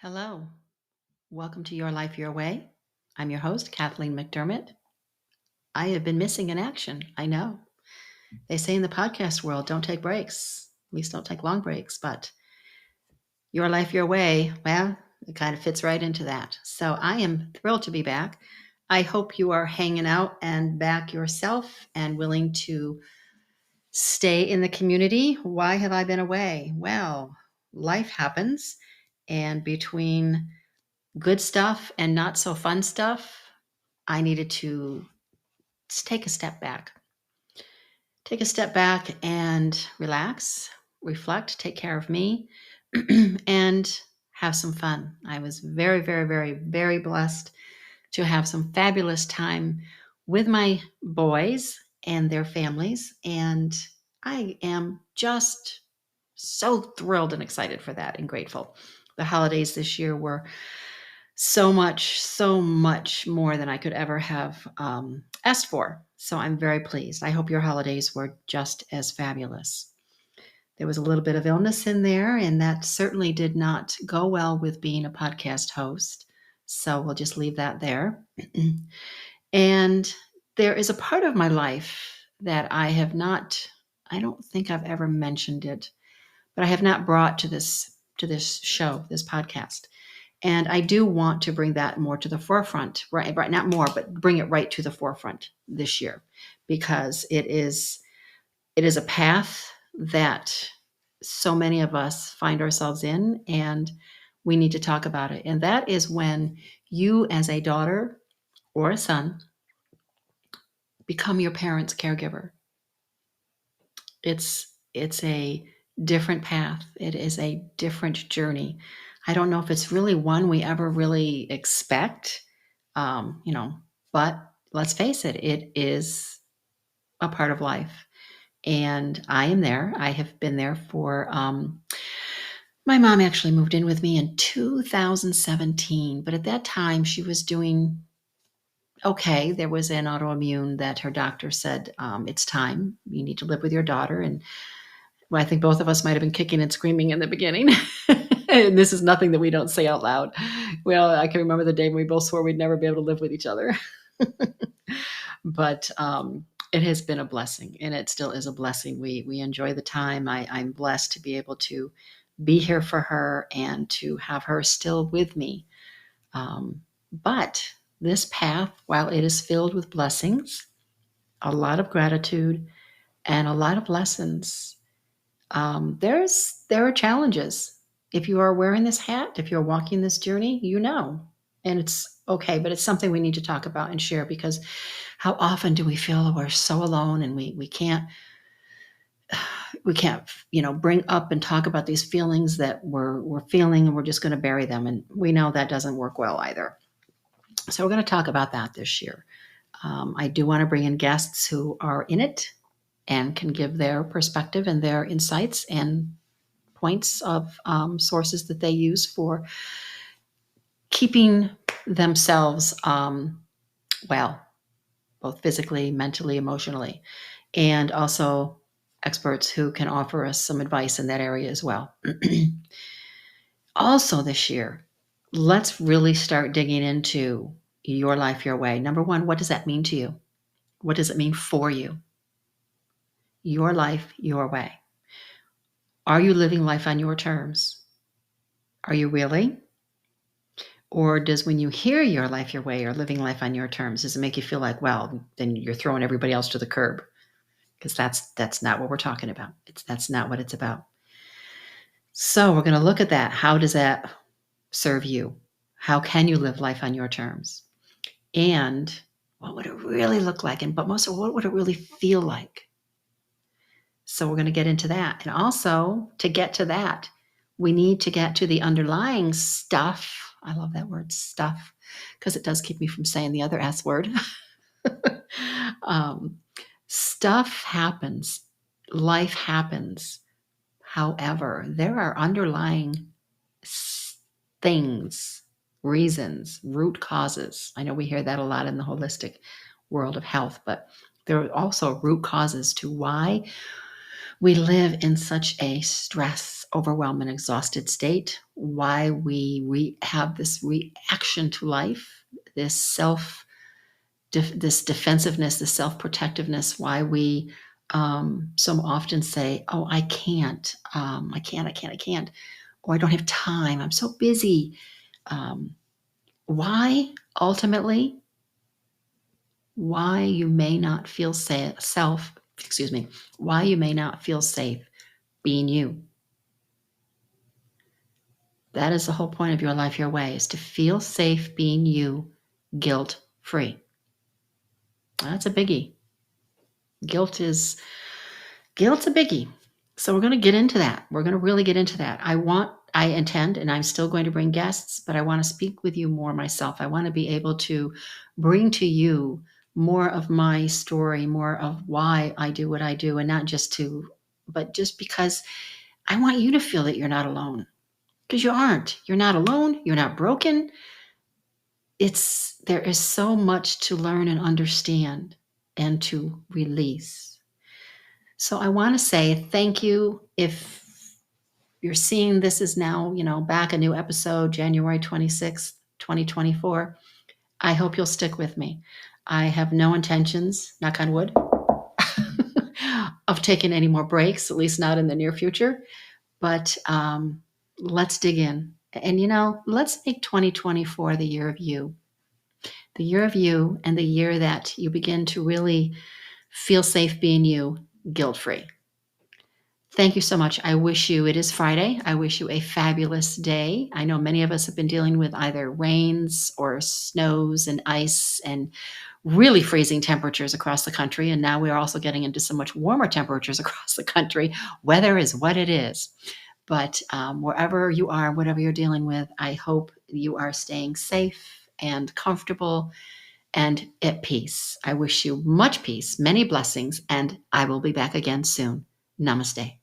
Hello, welcome to Your Life Your Way. I'm your host, Kathleen McDermott. I have been missing in action. I know. They say in the podcast world, don't take breaks, at least don't take long breaks, but Your Life Your Way, well, it kind of fits right into that. So I am thrilled to be back. I hope you are hanging out and back yourself and willing to stay in the community. Why have I been away? Well, life happens, and between good stuff and not so fun stuff, I needed to take a step back. Take a step back and relax, reflect, take care of me, and have some fun. I was very, very, very, very blessed to have some fabulous time with my boys and their families. And I am just so thrilled and excited for that and grateful. The holidays this year were so much more than I could ever have asked for. So I'm very pleased. I hope your holidays were just as fabulous. There was a little bit of illness in there, and that certainly did not go well with being a podcast host. So we'll just leave that there. And there is a part of my life that I don't think I've ever mentioned it, but I have not brought to this show, this podcast. And I do want to bring that more to the forefront, right? Not more, but bring it right to the forefront this year, because it is a path that so many of us find ourselves in, and we need to talk about it. And that is when you, as a daughter or a son, become your parent's caregiver. It's a different path. It is a different journey. I don't know if it's really one we ever really expect, but let's face it, it is a part of life. And I am there. I have been there for, my mom actually moved in with me in 2017, but at that time she was doing okay. There was an autoimmune that her doctor said, it's time. You need to live with your daughter. And well, I think both of us might have been kicking and screaming in the beginning. And this is nothing that we don't say out loud. Well, I can remember the day when we both swore we'd never be able to live with each other. But it has been a blessing, and it still is a blessing. We enjoy the time. I'm blessed to be able to be here for her and to have her still with me. But this path, while it is filled with blessings, a lot of gratitude, and a lot of lessons, there are challenges. If you are wearing this hat, if you're walking this journey, and it's okay, but it's something we need to talk about and share, because how often do we feel we're so alone and we can't bring up and talk about these feelings that we're feeling, and we're just going to bury them. And we know that doesn't work well either. So we're going to talk about that this year. I do want to bring in guests who are in it and can give their perspective and their insights and points of sources that they use for keeping themselves well, both physically, mentally, emotionally, and also experts who can offer us some advice in that area as well. Also this year, let's really start digging into your life, your way. Number one, what does that mean to you? What does it mean for you? Your life, your way. Are you living life on your terms? Are you really? Or does, when you hear your life, your way, or living life on your terms, does it make you feel like, well, then you're throwing everybody else to the curb? Because that's not what we're talking about. That's not what it's about. So we're going to look at that. How does that serve you? How can you live life on your terms? And what would it really look like? But most of all, what would it really feel like? So we're going to get into that. And also, to get to that, we need to get to the underlying stuff. I love that word, stuff, because it does keep me from saying the other S word. Stuff happens. Life happens. However, there are underlying things, reasons, root causes. I know we hear that a lot in the holistic world of health, but there are also root causes to why We live in such a stress, overwhelmed, and exhausted state. Why we have this reaction to life, this this defensiveness, this self-protectiveness, why we so often say, oh, I can't, or I don't have time, I'm so busy. Why ultimately, why you may not feel why you may not feel safe being you. That is the whole point of Your Life Your Way, is to feel safe being you, guilt-free. That's a biggie. Guilt's a biggie. So we're going to get into that. We're going to really get into that. I intend, and I'm still going to bring guests, but I want to speak with you more myself. I want to be able to bring to you more of my story, more of why I do what I do, and not but just because I want you to feel that you're not alone. Because you aren't. You're not alone. You're not broken. There is so much to learn and understand and to release. So I want to say thank you. If you're seeing this is now, back a new episode, January 26th, 2024, I hope you'll stick with me. I have no intentions, knock on wood, of taking any more breaks, at least not in the near future. But let's dig in. And, let's make 2024 the year of you. The year of you, and the year that you begin to really feel safe being you, guilt-free. Thank you so much. It is Friday. I wish you a fabulous day. I know many of us have been dealing with either rains or snows and ice and really freezing temperatures across the country. And now we are also getting into some much warmer temperatures across the country. Weather is what it is. But wherever you are, whatever you're dealing with, I hope you are staying safe and comfortable and at peace. I wish you much peace, many blessings, and I will be back again soon. Namaste.